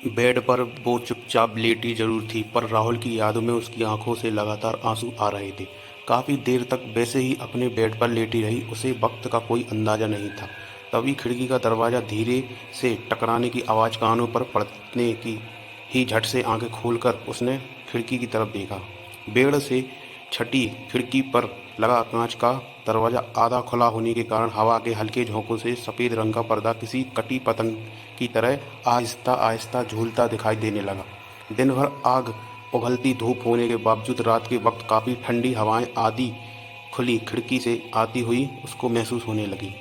Bed पर वो चुपचाप लेटी जरूर थी, पर राहुल की यादों में उसकी आंखों से लगातार आंसू आ रहे थे। काफी देर तक वैसे ही अपने बेड पर लेटी रही। उसे वक्त का कोई अंदाजा नहीं था। तभी खिड़की का दरवाजा धीरे से टकराने की आवाज कानों पर पड़ने की ही झट से आंखें खोलकर उसने खिड़की की तरफ देखा। बेड से छठी खिड़की पर लगा कांच का दरवाजा आधा खुला होने के कारण हवा के हल्के झोंकों से सफेद रंग का पर्दा किसी कटी पतंग की तरह आहिस्ता आहिस्ता झूलता दिखाई देने लगा। दिन भर आग उगलती धूप होने के बावजूद रात के वक्त काफी ठंडी हवाएं आधी खुली खिड़की से आती हुई उसको महसूस होने लगी।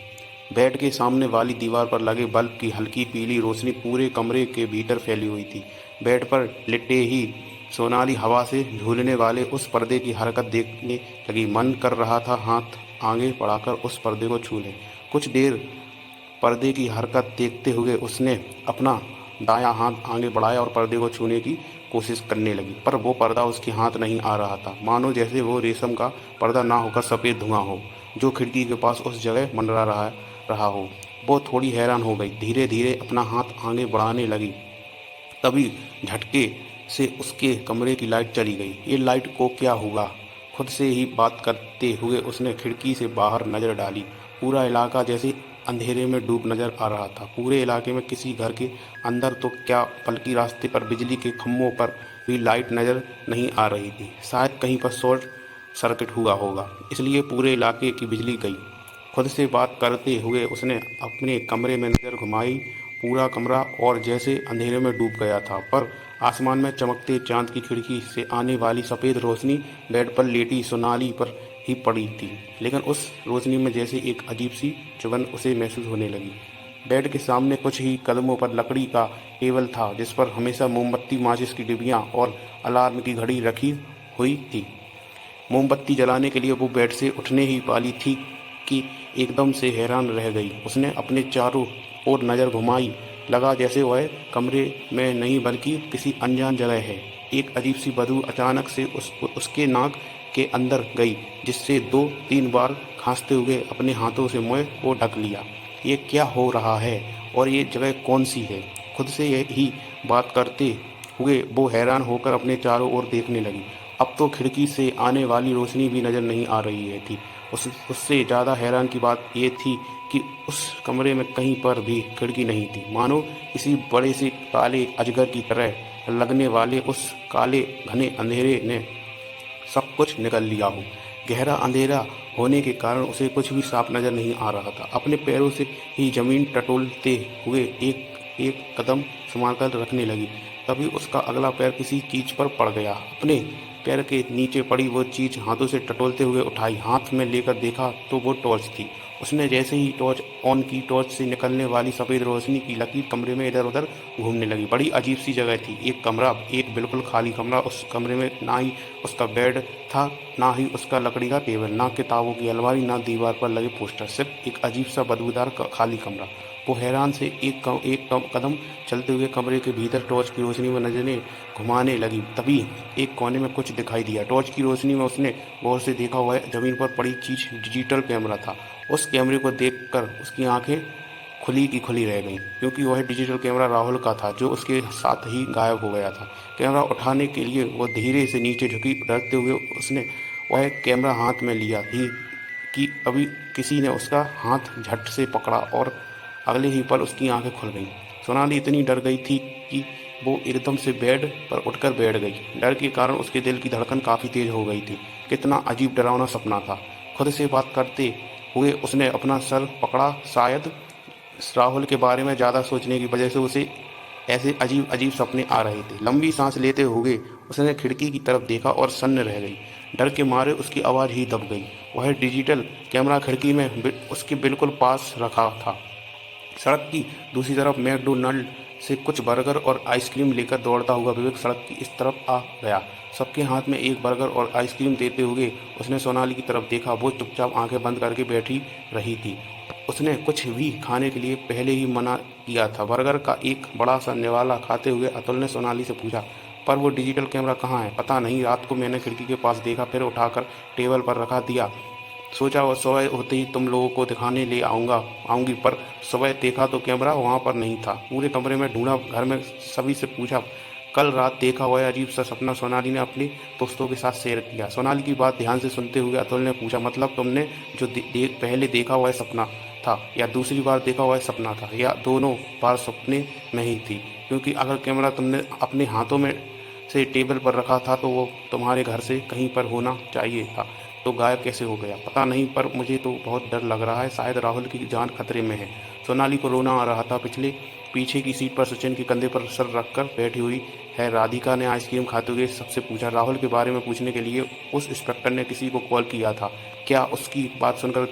बेड के सामने वाली दीवार पर लगे बल्ब की हल्की पीली रोशनी पूरे कमरे के भीतर फैली हुई थी। बेड पर लेटे ही सोनाली हवा से झूलने वाले उस पर्दे की हरकत देखने लगी। मन कर रहा था हाथ आगे बढ़ाकर उस पर्दे को छू ले। कुछ देर पर्दे की हरकत देखते हुए उसने अपना दायां हाथ आगे बढ़ाया और पर्दे को छूने की कोशिश करने लगी, पर वो पर्दा उसके हाथ नहीं आ रहा था। मानो जैसे वो रेशम का पर्दा ना होकर सफ़ेद धुआं हो जो खिड़की के पास उस जगह मंडरा रहा हो। वो थोड़ी हैरान हो गई, धीरे धीरे अपना हाथ आगे बढ़ाने लगी। तभी झटके से उसके कमरे की लाइट चली गई। ये लाइट को क्या हुआ? खुद से ही बात करते हुए उसने खिड़की से बाहर नजर डाली। पूरा इलाका जैसे अंधेरे में डूब नजर आ रहा था। पूरे इलाके में किसी घर के अंदर तो क्या, बल्कि रास्ते पर बिजली के खंभों पर भी लाइट नजर नहीं आ रही थी। शायद कहीं पर शॉर्ट सर्किट हुआ होगा, इसलिए पूरे इलाके की बिजली गई। खुद से बात करते हुए उसने अपने कमरे में नजर घुमाई। पूरा कमरा और जैसे अंधेरे में डूब गया था, पर आसमान में चमकते चांद की खिड़की से आने वाली सफ़ेद रोशनी बेड पर लेटी सोनाली पर ही पड़ी थी। लेकिन उस रोशनी में जैसे एक अजीब सी चुभन उसे महसूस होने लगी। बेड के सामने कुछ ही कदमों पर लकड़ी का टेबल था, जिस पर हमेशा मोमबत्ती, माचिस की डिब्बियाँ और अलार्म की घड़ी रखी हुई थी। मोमबत्ती जलाने के लिए वो बेड से उठने ही वाली थी कि एकदम से हैरान रह गई। उसने अपने चारों ओर नज़र घुमाई, लगा जैसे वह कमरे में नहीं बल्कि किसी अनजान जगह है। एक अजीब सी बदबू अचानक से उसके नाक के अंदर गई, जिससे दो तीन बार खांसते हुए अपने हाथों से मुंह को ढक लिया। ये क्या हो रहा है और ये जगह कौन सी है? खुद से यही बात करते हुए वो हैरान होकर अपने चारों ओर देखने लगी। अब तो खिड़की से आने वाली रोशनी भी नजर नहीं आ रही है थी। उससे ज़्यादा हैरान की बात ये थी कि उस कमरे में कहीं पर भी खिड़की नहीं थी। मानो किसी बड़े से काले अजगर की तरह लगने वाले उस काले घने अंधेरे ने सब कुछ निकल लिया हो। गहरा अंधेरा होने के कारण उसे कुछ भी साफ नजर नहीं आ रहा था। अपने पैरों से ही जमीन टटोलते हुए एक एक कदम संभाल कर रखने लगी। तभी उसका अगला पैर किसी चीज पर पड़ गया। अपने पैर के नीचे पड़ी वो चीज हाथों से टटोलते हुए उठाई, हाथ में लेकर देखा तो वो टॉर्च थी। उसने जैसे ही टॉर्च ऑन की, टॉर्च से निकलने वाली सफ़ेद रोशनी की लकीर कमरे में इधर उधर घूमने लगी। बड़ी अजीब सी जगह थी। एक कमरा, एक बिल्कुल खाली कमरा। उस कमरे में ना ही उसका बेड था, ना ही उसका लकड़ी का टेबल, ना किताबों की अलमारी, ना दीवार पर लगे पोस्टर। सिर्फ एक अजीब सा बदबूदार खाली कमरा। वो हैरान से एक कदम चलते हुए कमरे के भीतर टॉर्च की रोशनी में नजरें घुमाने लगी। तभी एक कोने में कुछ दिखाई दिया। टॉर्च की रोशनी में उसने गौर से देखा, हुआ जमीन पर पड़ी चीज डिजिटल कैमरा था। उस कैमरे को देखकर उसकी आंखें खुली की खुली रह गईं, क्योंकि वह डिजिटल कैमरा राहुल का था, जो उसके साथ ही गायब हो गया था। कैमरा उठाने के लिए वह धीरे से नीचे झुकी। डरते हुए उसने वह कैमरा हाथ में लिया ही कि अभी किसी ने उसका हाथ झट से पकड़ा और अगले ही पल उसकी आंखें खुल गईं। सोनाली इतनी डर गई थी कि वो एकदम से बेड पर उठकर बैठ गई। डर के कारण उसके दिल की धड़कन काफ़ी तेज हो गई थी। कितना अजीब डरावना सपना था। खुद से बात करते हुए उसने अपना सर पकड़ा। शायद राहुल के बारे में ज़्यादा सोचने की वजह से उसे ऐसे अजीब अजीब सपने आ रहे थे। लंबी सांस लेते हुए उसने खिड़की की तरफ देखा और सन्न रह गई। डर के मारे उसकी आवाज़ ही दब गई। वह डिजिटल कैमरा खिड़की में उसके बिल्कुल पास रखा था। सड़क की दूसरी तरफ मैकडोनाल्ड से कुछ बर्गर और आइसक्रीम लेकर दौड़ता हुआ विवेक सड़क की इस तरफ आ गया। सबके हाथ में एक बर्गर और आइसक्रीम देते हुए उसने सोनाली की तरफ देखा। वो चुपचाप आंखें बंद करके बैठी रही थी। उसने कुछ भी खाने के लिए पहले ही मना किया था। बर्गर का एक बड़ा सा निवाला खाते हुए अतुल ने सोनाली से पूछा, पर वो डिजिटल कैमरा कहाँ है? पता नहीं, रात को मैंने खिड़की के पास देखा, फिर उठाकर टेबल पर रखा दिया। सोचा वो सुबह होते ही तुम लोगों को दिखाने ले आऊँगी, पर सुबह देखा तो कैमरा वहाँ पर नहीं था। पूरे कमरे में ढूंढा, घर में सभी से पूछा। कल रात देखा हुआ अजीब सा सपना सोनाली ने अपने दोस्तों के साथ शेयर किया। सोनाली की बात ध्यान से सुनते हुए अतुल ने पूछा, मतलब तुमने जो पहले देखा हुआ सपना था, या दूसरी बार देखा हुआ सपना था, या दोनों बार सपने में ही थी? क्योंकि अगर कैमरा तुमने अपने हाथों में से टेबल पर रखा था तो वो तुम्हारे घर से कहीं पर होना चाहिए था, तो गायब कैसे हो गया? पता नहीं, पर मुझे तो बहुत डर लग रहा है, शायद राहुल की जान खतरे में है। सोनाली को रोना आ रहा था। पीछे की सीट पर सचिन के कंधे पर सर रखकर बैठी हुई है राधिका ने आइसक्रीम खाते हुए सबसे पूछा। राहुल के बारे में पूछने के लिए उस इंस्पेक्टर ने किसी को कॉल किया था क्या? उसकी बात सुनकर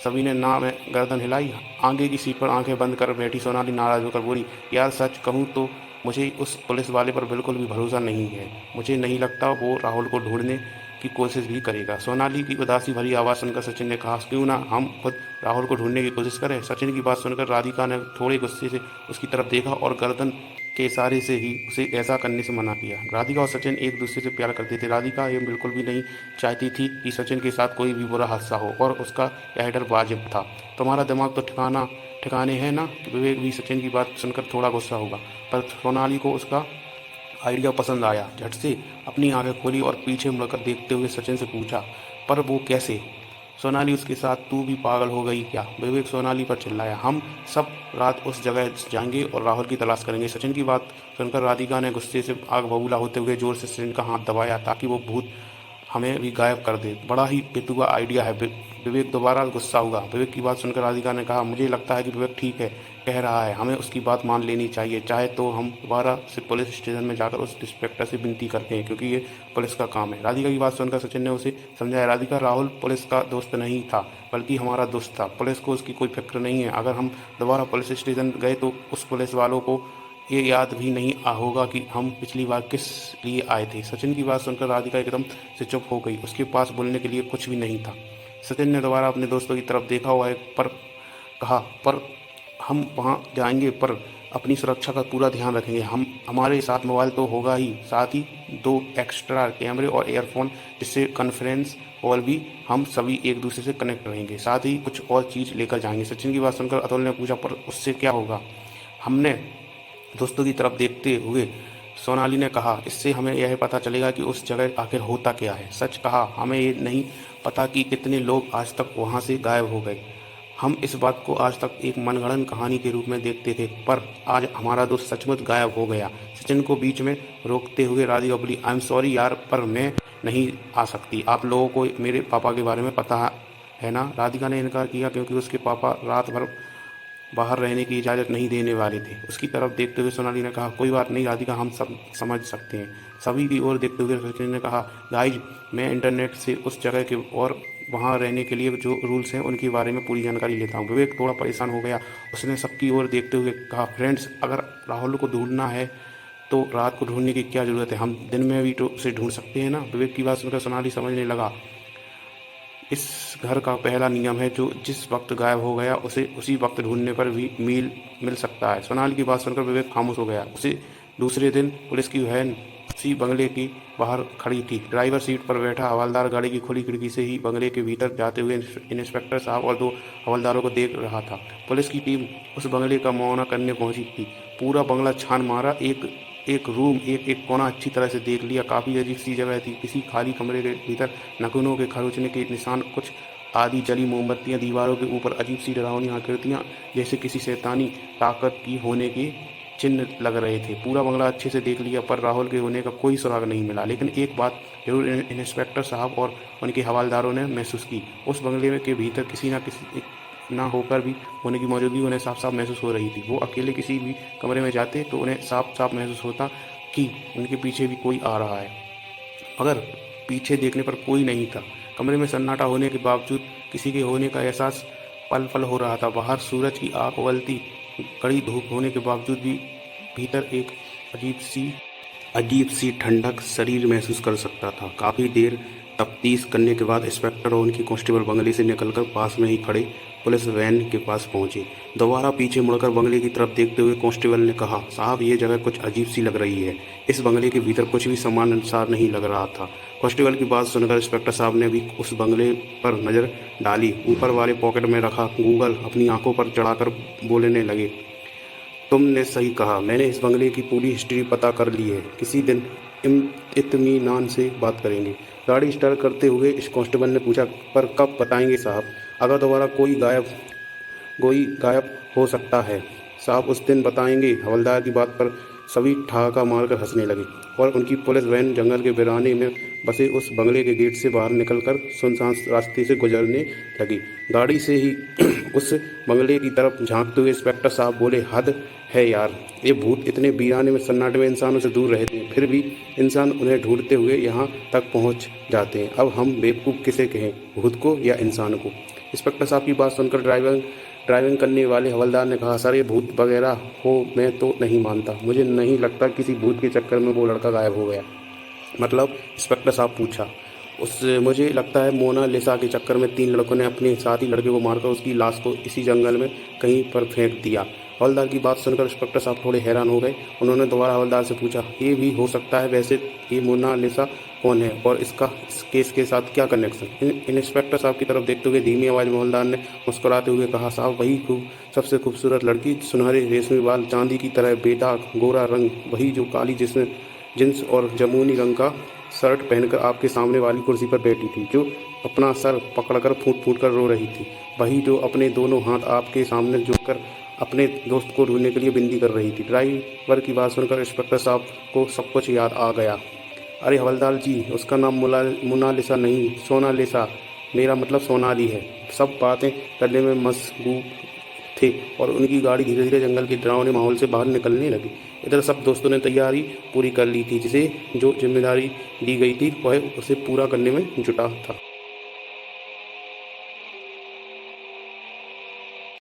सभी ने ना में गर्दन हिलाई। आगे की सीट पर आंखें बंद कर बैठी सोनाली नाराज होकर बोली, यार सच कहूँ तो मुझे उस पुलिस वाले पर बिल्कुल भी भरोसा नहीं है। मुझे नहीं लगता वो राहुल को ढूंढने की कोशिश भी करेगा। सोनाली की उदासी भरी आवाज़ सुनकर सचिन ने कहा, क्यों ना हम खुद राहुल को ढूंढने की कोशिश करें? सचिन की बात सुनकर राधिका ने थोड़े गुस्से से उसकी तरफ देखा और गर्दन के इशारे से ही उसे ऐसा करने से मना किया। राधिका और सचिन एक दूसरे से प्यार करते थे। राधिका ये बिल्कुल भी नहीं चाहती थी कि सचिन के साथ कोई भी बुरा हादसा हो, और उसका यह डर वाजिब था। तुम्हारा दिमाग तो ठिकाने है ना? विवेक भी सचिन की बात सुनकर थोड़ा गुस्सा होगा, पर सोनाली को उसका आइडिया पसंद आया। झट से अपनी आंखें खोली और पीछे मुड़कर देखते हुए सचिन से पूछा, पर वो कैसे? सोनाली उसके साथ, तू भी पागल हो गई क्या? विवेक सोनाली पर चिल्लाया। हम सब रात उस जगह जाएंगे और राहुल की तलाश करेंगे। सचिन की बात सुनकर राधिका ने गुस्से से आग बबूला होते हुए जोर से सचिन का हाथ दबाया ताकि वो भूत हमें भी गायब कर दे। बड़ा ही बेतुका आइडिया है। विवेक दोबारा गुस्सा हुआ। विवेक की बात सुनकर राधिका ने कहा, मुझे लगता है कि विवेक ठीक है कह रहा है, हमें उसकी बात मान लेनी चाहिए। चाहे तो हम दोबारा से पुलिस स्टेशन में जाकर उस इंस्पेक्टर से विनती करते हैं, क्योंकि ये पुलिस का काम है। राधिका की बात सुनकर सचिन ने उसे समझाया, राधिका राहुल पुलिस का दोस्त नहीं था, बल्कि हमारा दोस्त था। पुलिस को उसकी कोई फिक्र नहीं है। अगर हम दोबारा पुलिस स्टेशन गए तो उस पुलिस वालों को ये याद भी नहीं होगा कि हम पिछली बार किस लिए आए थे। सचिन की बात सुनकर राधिका एकदम से चुप हो गई। उसके पास बोलने के लिए कुछ भी नहीं था। सचिन ने दोबारा अपने दोस्तों की तरफ देखा हुआ है, पर कहा, पर हम वहाँ जाएंगे, पर अपनी सुरक्षा का पूरा ध्यान रखेंगे। हमारे साथ मोबाइल तो होगा ही, साथ ही 2 एक्स्ट्रा कैमरे और ईयरफोन, जिससे कॉन्फ्रेंस कॉल भी हम सभी एक दूसरे से कनेक्ट रहेंगे। साथ ही कुछ और चीज़ लेकर जाएंगे। सचिन की बात सुनकर अतुल ने पूछा, पर उससे क्या होगा? हमने दोस्तों की तरफ देखते हुए सोनाली ने कहा, इससे हमें यह पता चलेगा कि उस जगह आखिर होता क्या है। सच कहा, हमें ये नहीं पता कि कितने लोग आज तक वहाँ से गायब हो गए। हम इस बात को आज तक एक मनगढ़ंत कहानी के रूप में देखते थे, पर आज हमारा दोस्त सचमुच गायब हो गया। सचिन को बीच में रोकते हुए राधिका बोली, आई एम सॉरी यार, पर मैं नहीं आ सकती। आप लोगों को मेरे पापा के बारे में पता है ना? राधिका ने इनकार किया, क्योंकि उसके पापा रात भर बाहर रहने की इजाज़त नहीं देने वाले थे। उसकी तरफ देखते हुए सोनाली ने कहा, कोई बात नहीं राधिका, हम सब समझ सकते हैं। सभी की ओर देखते हुए सचिन ने कहा, गाइज, मैं इंटरनेट से उस जगह के और वहाँ रहने के लिए जो रूल्स हैं उनके बारे में पूरी जानकारी लेता हूँ। विवेक थोड़ा परेशान हो गया। उसने सबकी ओर देखते हुए कहा, फ्रेंड्स, अगर राहुल को ढूंढना है तो रात को ढूंढने की क्या ज़रूरत है? हम दिन में भी तो उसे ढूंढ सकते हैं ना? विवेक की बात सुनकर सोनाली समझने लगा, इस घर का पहला नियम है, जो जिस वक्त गायब हो गया उसे उसी वक्त ढूंढने पर भी मिल सकता है। सोनाली की बात सुनकर विवेक खामोश हो गया। उसे दूसरे दिन पुलिस की वैन उसी बंगले की बाहर खड़ी थी। ड्राइवर सीट पर बैठा हवलदार गाड़ी की खुली खिड़की से ही बंगले के भीतर जाते हुए इंस्पेक्टर साहब और 2 हवलदारों को देख रहा था। पुलिस की टीम उस बंगले का मुआयना करने पहुंची थी। पूरा बंगला छान मारा, एक एक रूम, एक एक कोना अच्छी तरह से देख लिया। काफ़ी अजीब सी जगह थी। किसी खाली कमरे के भीतर नखूनों के खरोंचने के निशान, कुछ आधी जली मोमबत्तियां, दीवारों के ऊपर अजीब सी डरावनी आकृतियां, जैसे किसी शैतानी ताकत की होने के चिन्ह लग रहे थे। पूरा बंगला अच्छे से देख लिया, पर राहुल के होने का कोई सुराग नहीं मिला। लेकिन एक बात जरूर इंस्पेक्टर साहब और उनके हवलदारों ने महसूस की। उस बंगले के भीतर किसी ना होकर भी होने की मौजूदगी उन्हें साफ साफ महसूस हो रही थी। वो अकेले किसी भी कमरे में जाते तो उन्हें साफ साफ महसूस होता कि उनके पीछे भी कोई आ रहा है, मगर पीछे देखने पर कोई नहीं था। कमरे में सन्नाटा होने के बावजूद किसी के होने का एहसास पल पल हो रहा था। बाहर सूरज की आग उगलती, कड़ी धूप होने के बावजूद भी भीतर एक अजीब सी ठंडक शरीर महसूस कर सकता था। काफ़ी देर तफ्तीश करने के बाद इंस्पेक्टर और उनकी कांस्टेबल बंगले से निकलकर पास में ही खड़े पुलिस वैन के पास पहुंचे। दोबारा पीछे मुड़कर बंगले की तरफ देखते हुए कांस्टेबल ने कहा, साहब ये जगह कुछ अजीब सी लग रही है। इस बंगले के भीतर कुछ भी सामान अनुसार नहीं लग रहा था। कांस्टेबल की बात सुनकर इंस्पेक्टर साहब ने भी उस बंगले पर नज़र डाली। ऊपर वाले पॉकेट में रखा गूगल अपनी आंखों पर चढ़ाकर बोलने लगे, तुमने सही कहा, मैंने इस बंगले की पूरी हिस्ट्री पता कर ली है। किसी दिन इत्मीनान से बात करेंगे। गाड़ी स्टार्ट करते हुए इस कांस्टेबल ने पूछा, पर कब बताएंगे साहब? अगर दोबारा कोई गायब हो सकता है साहब, उस दिन बताएंगे। हवलदार की बात पर सभी ठहाका मारकर हंसने लगे और उनकी पुलिस वैन जंगल के वीराने में बसे उस बंगले के गेट से बाहर निकलकर सुनसान रास्ते से गुजरने लगी। गाड़ी से ही उस बंगले की तरफ झांकते हुए इंस्पेक्टर साहब बोले, हद है यार, ये भूत इतने वीराने में सन्नाटे में इंसानों से दूर रहते हैं, फिर भी इंसान उन्हें ढूंढते हुए यहाँ तक पहुँच जाते हैं। अब हम बेवकूफ़ किसे कहें, भूत को या इंसान को? इंस्पेक्टर साहब की बात सुनकर ड्राइविंग करने वाले हवलदार ने कहा, सर ये भूत वगैरह हो मैं तो नहीं मानता। मुझे नहीं लगता किसी भूत के चक्कर में वो लड़का गायब हो गया। मतलब? इंस्पेक्टर साहब पूछा। मुझे लगता है मोनालिसा के चक्कर में 3 लड़कों ने अपने साथी लड़के को मारकर उसकी लाश को इसी जंगल में कहीं पर फेंक दिया। हवलदार की बात सुनकर इंस्पेक्टर साहब थोड़े हैरान हो गए। उन्होंने दोबारा हवलदार से पूछा, ये भी हो सकता है, वैसे ये मोनालिसा कौन है और इसका इस केस के साथ क्या कनेक्शन? इंस्पेक्टर साहब की तरफ देखते हुए धीमी आवाज़ में हवलदार ने मुस्कुराते हुए कहा, साहब वही सबसे खूबसूरत लड़की, सुनहरे रेशमी बाल, चांदी की तरह बेदाग गोरा रंग, वही जो काली जिसमें जींस और जमुनी रंग का शर्ट पहनकर आपके सामने वाली कुर्सी पर बैठी थी, जो अपना सर पकड़कर फूट फूट कर रो रही थी, वही जो अपने दोनों हाथ आपके सामने जोड़कर अपने दोस्त को ढूंढने के लिए विनती कर रही थी। ड्राइवर की बात सुनकर इंस्पेक्टर साहब को सब कुछ याद आ गया। अरे हवलदार जी, उसका नाम मोनालिसा नहीं, सोनालिसा, मेरा मतलब सोनाली है। सब बातें करने में मशगूल थे और उनकी गाड़ी धीरे धीरे जंगल के डरावने माहौल से बाहर निकलने लगी। इधर सब दोस्तों ने तैयारी पूरी कर ली थी, जिसे जो जिम्मेदारी दी गई थी वह उसे पूरा करने में जुटा था।